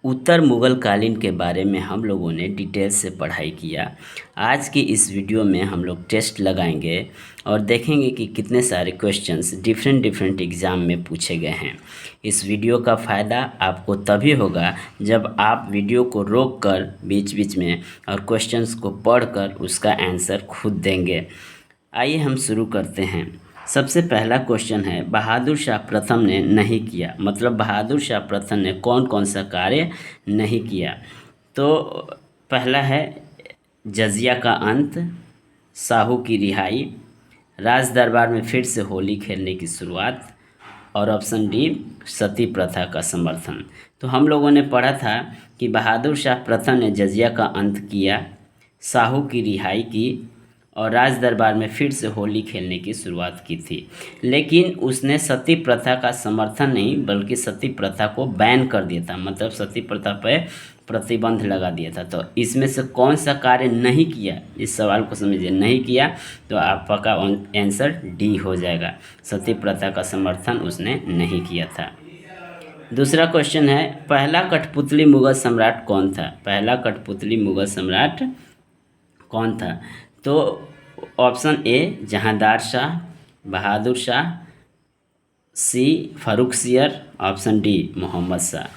उत्तर मुग़ल कालीन के बारे में हम लोगों ने डिटेल से पढ़ाई किया। आज की इस वीडियो में हम लोग टेस्ट लगाएंगे और देखेंगे कि कितने सारे क्वेश्चंस डिफरेंट डिफरेंट एग्ज़ाम में पूछे गए हैं। इस वीडियो का फ़ायदा आपको तभी होगा जब आप वीडियो को रोक कर बीच बीच में और क्वेश्चंस को पढ़कर उसका आंसर खुद देंगे। आइए हम शुरू करते हैं। सबसे पहला क्वेश्चन है, बहादुर शाह प्रथम ने नहीं किया, मतलब बहादुर शाह प्रथम ने कौन कौन सा कार्य नहीं किया। तो पहला है जजिया का अंत, साहू की रिहाई, राज दरबार में फिर से होली खेलने की शुरुआत, और ऑप्शन डी सती प्रथा का समर्थन। तो हम लोगों ने पढ़ा था कि बहादुर शाह प्रथम ने जजिया का अंत किया, साहू की रिहाई की और राज दरबार में फिर से होली खेलने की शुरुआत की थी। लेकिन उसने सती प्रथा का समर्थन नहीं बल्कि सती प्रथा को बैन कर दिया था, मतलब सती प्रथा पर प्रतिबंध लगा दिया था। तो इसमें से कौन सा कार्य नहीं किया, इस सवाल को समझिए। नहीं किया तो आपका आंसर डी हो जाएगा, सती प्रथा का समर्थन उसने नहीं किया था। दूसरा क्वेश्चन है, पहला कठपुतली मुगल सम्राट कौन था। पहला कठपुतली मुगल सम्राट कौन था। तो option A Jahandar Shah, Bahadur Shah, C Farrukhsiyar, option D Mohammad Shah.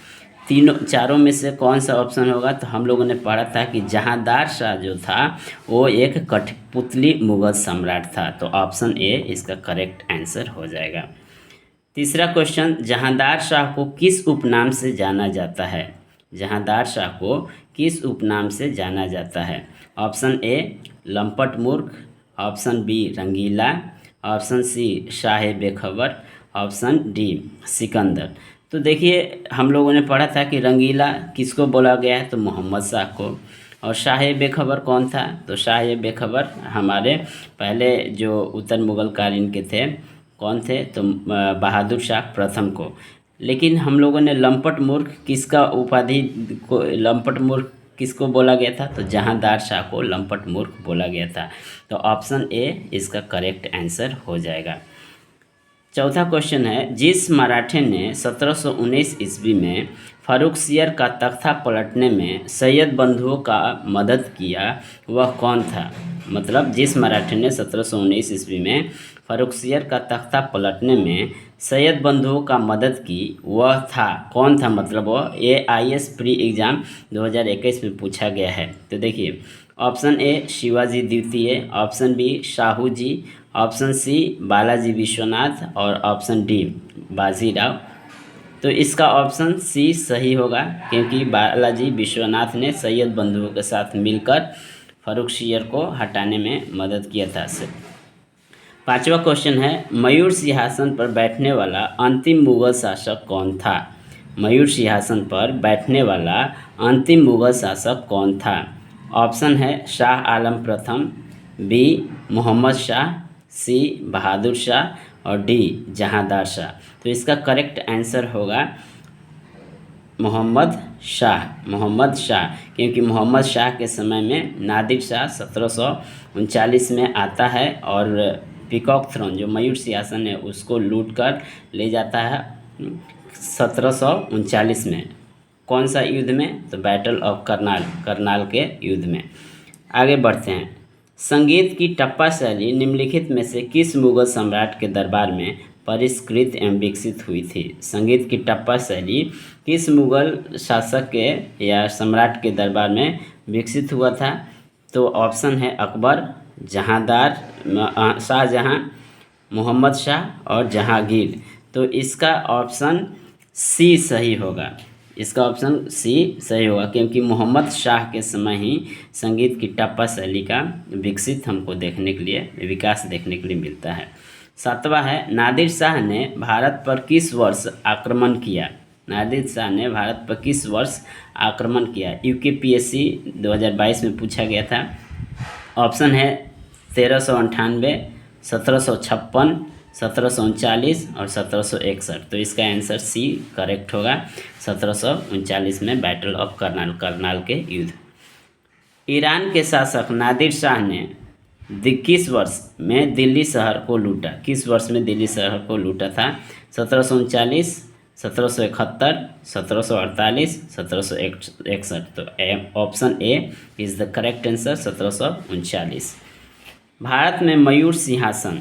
तीनों चारों में से कौन सा ऑप्शन होगा। तो हम लोगों ने पढ़ा था कि जहांदार शाह जो था वो एक कठपुतली मुगल सम्राट था। तो ऑप्शन ए इसका करेक्ट आंसर हो जाएगा। तीसरा क्वेश्चन, जहांदार शाह को किस उपनाम से जाना जाता है। जहांदार शाह को किस उपनाम से जाना जाता है। ऑप्शन ए लंपट मूर्ख, ऑप्शन बी रंगीला, ऑप्शन सी शाह बेखबर, ऑप्शन डी सिकंदर। तो देखिए हम लोगों ने पढ़ा था कि रंगीला किसको बोला गया है, तो मोहम्मद शाह को। और शाह बेखबर कौन था, तो शाह बेखबर हमारे पहले जो उत्तर मुग़ल कालीन के थे कौन थे, तो बहादुर शाह प्रथम को। लेकिन हम लोगों ने लंपट मूर्ख किसका उपाधि को, लंपट मूर्ख किसको बोला गया था, तो जहांदार शाह को लंपट मूर्ख बोला गया था। तो ऑप्शन ए इसका करेक्ट आंसर हो जाएगा। चौथा क्वेश्चन है, जिस मराठे ने 1719 ईस्वी में फारुखसियर का तख्ता पलटने में सैयद बंधुओं का मदद किया वह कौन था। मतलब जिस मराठे ने 1719 ईस्वी में फारुखसियर का तख्ता पलटने में सैयद बंधुओं का मदद की वह था कौन था। मतलब वह AIS प्री एग्ज़ाम 2021 में पूछा गया है। तो देखिए ऑप्शन ए शिवाजी द्वितीय, option B Shahu ji, option C Balaji Vishwanath और ऑप्शन डी बाजीराव। तो इसका ऑप्शन सी सही होगा क्योंकि बालाजी विश्वनाथ ने सैयद बंधुओं के साथ मिलकर फारुखसियर को हटाने में मदद किया था। पांचवा क्वेश्चन है, मयूर सिंहासन पर बैठने वाला अंतिम मुगल शासक कौन था। मयूर सिंहासन पर बैठने वाला अंतिम मुगल शासक कौन था। ऑप्शन है शाह आलम प्रथम, बी मोहम्मद शाह, सी बहादुर शाह और डी जहांदार शाह। तो इसका करेक्ट आंसर होगा मोहम्मद शाह। मोहम्मद शाह क्योंकि मोहम्मद शाह के समय में नादिर शाह 1739 में आता है और पीकॉक थ्रोन जो मयूर सिंहासन है उसको लूट कर ले जाता है 1739 में। कौन सा युद्ध में, तो बैटल ऑफ करनाल, करनाल के युद्ध में। आगे बढ़ते हैं। संगीत की टप्पा शैली निम्नलिखित में से किस मुगल सम्राट के दरबार में परिष्कृत एवं विकसित हुई थी। संगीत की टप्पा शैली किस मुगल शासक के या सम्राट के दरबार में विकसित हुआ था। तो ऑप्शन है अकबर, जहांदार, शाहजहां, मोहम्मद शाह और जहांगीर। तो इसका ऑप्शन सी सही होगा। इसका ऑप्शन सी सही होगा क्योंकि मोहम्मद शाह के समय ही संगीत की टप्पा शैली का विकसित हमको देखने के लिए विकास देखने के लिए मिलता है। सातवां है, नादिर शाह ने भारत पर किस वर्ष आक्रमण किया। नादिर शाह ने भारत पर किस वर्ष आक्रमण किया। UPSC 2022 में पूछा गया था। ऑप्शन है 1398, 1756, 1739 और 1761। तो इसका आंसर सी करेक्ट होगा। 1739 में बैटल ऑफ करनाल, करनाल के युद्ध। ईरान के शासक नादिर शाह ने किस वर्ष में दिल्ली शहर को लूटा। किस वर्ष में दिल्ली शहर को लूटा था। 1739, 1771, 1748, 1761। तो option A is the correct answer 1739। Bharat में मयूर सिंहासन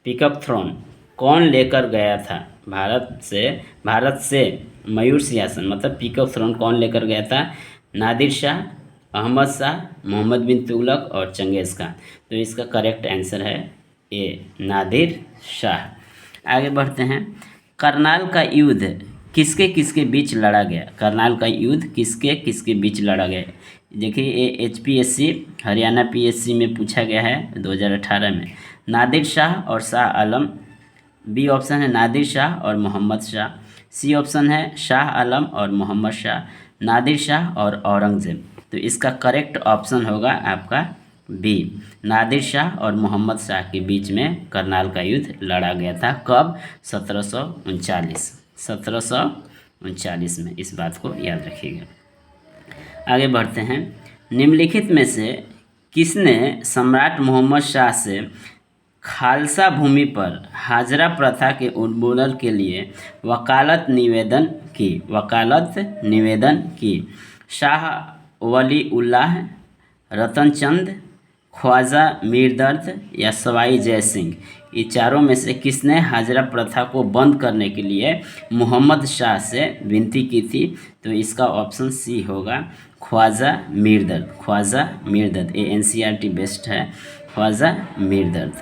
पिकअप थ्रोन कौन लेकर गया था? भारत से मयूर सिंहासन मतलब पिकअप थ्रोन कौन लेकर गया था? नादिर शाह, अहमद शाह, मोहम्मद बिन तुगलक और चंगेज़ खान। तो इसका करेक्ट आंसर है ए नादिर शाह। आगे बढ़ते हैं। करनाल का युद्ध किसके किसके बीच लड़ा गया? करनाल का युद्ध किसके किसके बीच लड़ा गया? देखिए ये HPSC हरियाणा PSC में पूछा गया है 2018 में। नादिर शाह और शाह आलम, बी ऑप्शन है नादिर शाह और मोहम्मद शाह, सी ऑप्शन है शाह आलम और मोहम्मद शाह, नादिर शाह और औरंगज़ेब। तो इसका करेक्ट ऑप्शन होगा आपका बी, नादिर शाह और मोहम्मद शाह के बीच में करनाल का युद्ध लड़ा गया था। कब? 1739 में। इस बात को याद रखिएगा। आगे बढ़ते हैं। निम्नलिखित में से किसने सम्राट मोहम्मद शाह से खालसा भूमि पर हाजरा प्रथा के उन्मूलन के लिए वकालत निवेदन की? शाह वली उल्लाह, रतन चंद, ख्वाजा मीर दर्द या सवाई जय सिंह। ये चारों में से किसने हाजरा प्रथा को बंद करने के लिए मोहम्मद शाह से विनती की थी? तो इसका ऑप्शन सी होगा ख्वाजा मीर दर्द। ये NCERT बेस्ड है, ख्वाजा मीर दर्द।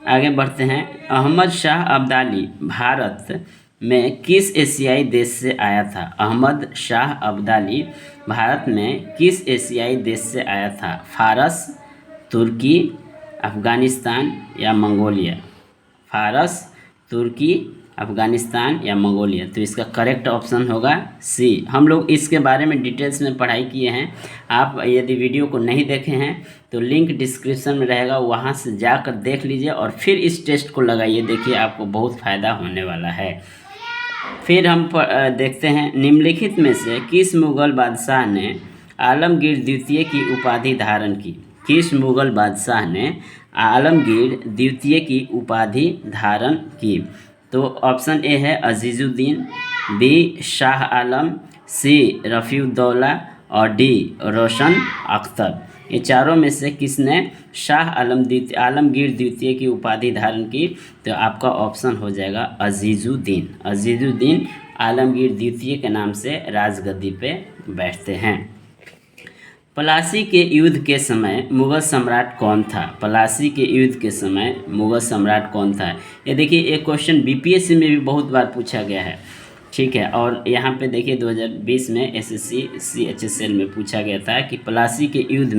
आगे बढ़ते हैं। अहमद शाह अब्दाली भारत में किस एशियाई देश से आया था? अहमद शाह अब्दाली भारत में किस एशियाई देश से आया था? फारस, तुर्की, अफ़गानिस्तान या मंगोलिया? फारस, तुर्की, अफ़गानिस्तान या मंगोलिया? तो इसका करेक्ट ऑप्शन होगा सी। हम लोग इसके बारे में डिटेल्स में पढ़ाई किए हैं। आप यदि वीडियो को नहीं देखे हैं तो लिंक डिस्क्रिप्शन में रहेगा, वहां से जाकर देख लीजिए और फिर इस टेस्ट को लगाइए। देखिए आपको बहुत फ़ायदा होने वाला है। फिर हम देखते हैं। निम्नलिखित में से किस मुग़ल बादशाह ने आलमगीर द्वितीय की उपाधि धारण की? किस मुग़ल बादशाह ने आलमगीर द्वितीय की उपाधि धारण की? तो ऑप्शन ए है अजीज़ुद्दीन, बी शाह आलम, सी रफ़ीउद्दौला और डी रोशन अख्तर। ये चारों में से किसने आलमगीर द्वितीय की उपाधि धारण की? तो आपका ऑप्शन हो जाएगा अजीज़ुद्दीन आलमगीर द्वितीय के नाम से राजगद्दी पे बैठते हैं। प्लासी के युद्ध के समय मुग़ल सम्राट कौन था? प्लासी के युद्ध के समय मुग़ल सम्राट कौन था? ये देखिए एक क्वेश्चन BPSC में भी बहुत बार पूछा गया है, ठीक है। और यहाँ पे देखिए 2020 में SSC CHSL में पूछा गया था कि प्लासी के युद्ध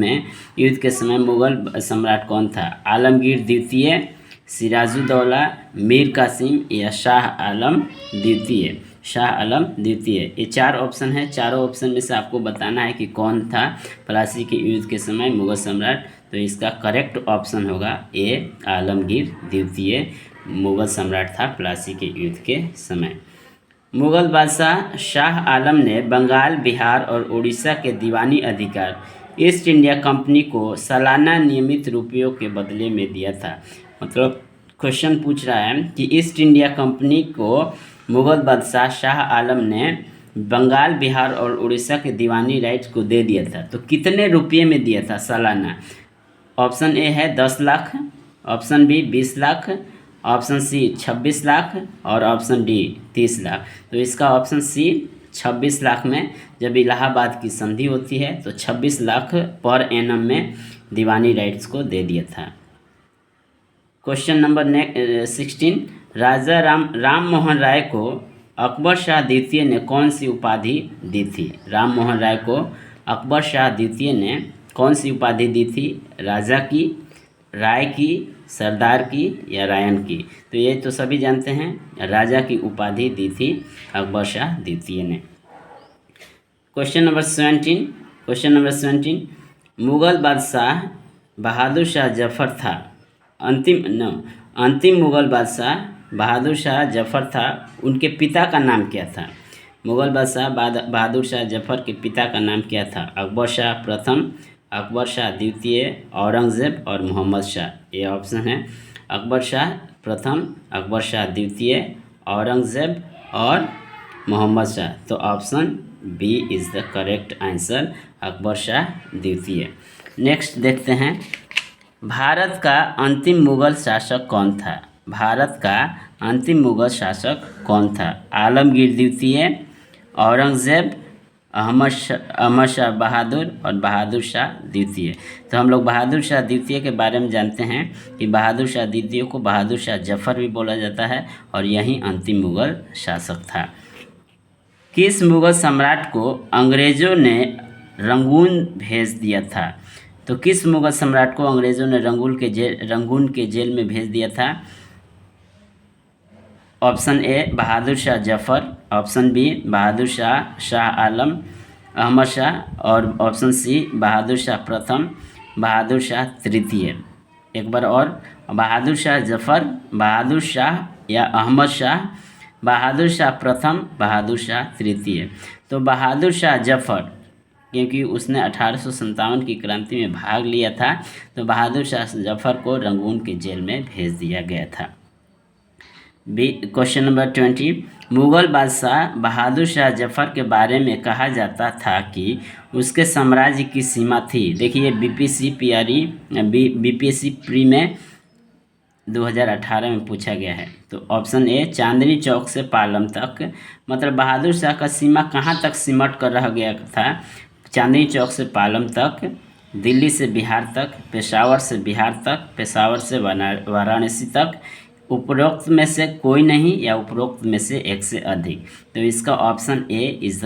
के समय मुग़ल सम्राट कौन था? आलमगीर द्वितीय, सिराजुद्दौला, मीर कासिम या शाह आलम द्वितीय? ये 4 ऑप्शन है। चारों ऑप्शन में से आपको बताना है कि कौन था प्लासी के युद्ध के समय मुग़ल सम्राट। तो इसका करेक्ट ऑप्शन होगा ए आलमगीर द्वितीय मुग़ल सम्राट था प्लासी के युद्ध के समय। मुग़ल बादशाह शाह आलम ने बंगाल, बिहार और उड़ीसा के दीवानी अधिकार ईस्ट इंडिया कंपनी को सालाना नियमित रुपयों के बदले में दिया था। मतलब क्वेश्चन पूछ रहा है कि ईस्ट इंडिया कंपनी को मुग़ल बादशाह शाह आलम ने बंगाल, बिहार और उड़ीसा के दीवानी राइट्स को दे दिया था, तो कितने रुपये में दिया था सालाना? ऑप्शन ए है 10 lakh, option B 20 lakh, option C 26 lakh और ऑप्शन डी 30 लाख। तो इसका ऑप्शन सी 26 लाख में जब इलाहाबाद की संधि होती है तो 26 लाख पर एनम में दीवानी राइट्स को दे दिया था। Question number 16। राजा राम मोहन राय को अकबर शाह द्वितीय ने कौन सी उपाधि दी थी? राम मोहन राय को अकबर शाह द्वितीय ने कौन सी उपाधि दी थी? राजा की, राय की, सरदार की या रायन की? तो ये तो सभी जानते हैं, राजा की उपाधि दी थी अकबर शाह द्वितीय ने। Question number 17। मुग़ल बादशाह बहादुर शाह जफ़र था अंतिम मुग़ल बादशाह बहादुर शाह जफ़र था, उनके पिता का नाम क्या था? मुग़ल बादशाह बहादुर शाह जफ़र के पिता का नाम क्या था? अकबर शाह प्रथम, अकबर शाह द्वितीय, औरंगज़ेब और मोहम्मद शाह। ये ऑप्शन है अकबर शाह प्रथम, अकबर शाह द्वितीय, औरंगज़ेब और मोहम्मद शाह। तो option B is the correct answer, Akbar Shah द्वितीय। नेक्स्ट देखते हैं, भारत का अंतिम मुगल शासक कौन था? भारत का अंतिम मुगल शासक कौन था? आलमगीर द्वितीय, औरंगज़ेब, अहमद शाह बहादुर और बहादुर शाह द्वितीय। तो हम लोग बहादुर शाह द्वितीय के बारे में जानते हैं कि बहादुर शाह द्वितीय को बहादुर शाह जफ़र भी बोला जाता है और यही अंतिम मुगल शासक था। किस मुगल सम्राट को अंग्रेज़ों ने रंगून भेज दिया था? तो किस मुगल सम्राट को अंग्रेज़ों ने रंगून के जेल में भेज दिया था? Option A Bahadur Shah Zafar, option B Bahadur Shah Alam Ahmad Shah और ऑप्शन सी बहादुर शाह प्रथम बहादुर शाह तृतीय। एक बार और, बहादुर शाह जफ़र, बहादुर शाह या अहमद शाह, बहादुर शाह प्रथम, बहादुर शाह तृतीय। तो बहादुर शाह जफ़र, क्योंकि उसने 1857 की क्रांति में भाग लिया था, तो बहादुर शाह जफ़र को रंगून के जेल में भेज दिया गया था। क्वेश्चन नंबर 20, मुग़ल बादशाह बहादुर शाह जफ़र के बारे में कहा जाता था कि उसके साम्राज्य की सीमा थी। देखिए बीपीएससी प्री में 2018 में पूछा गया है। तो ऑप्शन ए चांदनी चौक से पालम तक, मतलब बहादुर शाह का सीमा कहाँ तक सिमट कर रह गया था? चांदनी चौक से पालम तक, दिल्ली से बिहार तक, पेशावर से बिहार तक, पेशावर से वाराणसी तक, उपरोक्त में से कोई नहीं या उपरोक्त में से एक से अधिक। तो इसका ऑप्शन ए इज़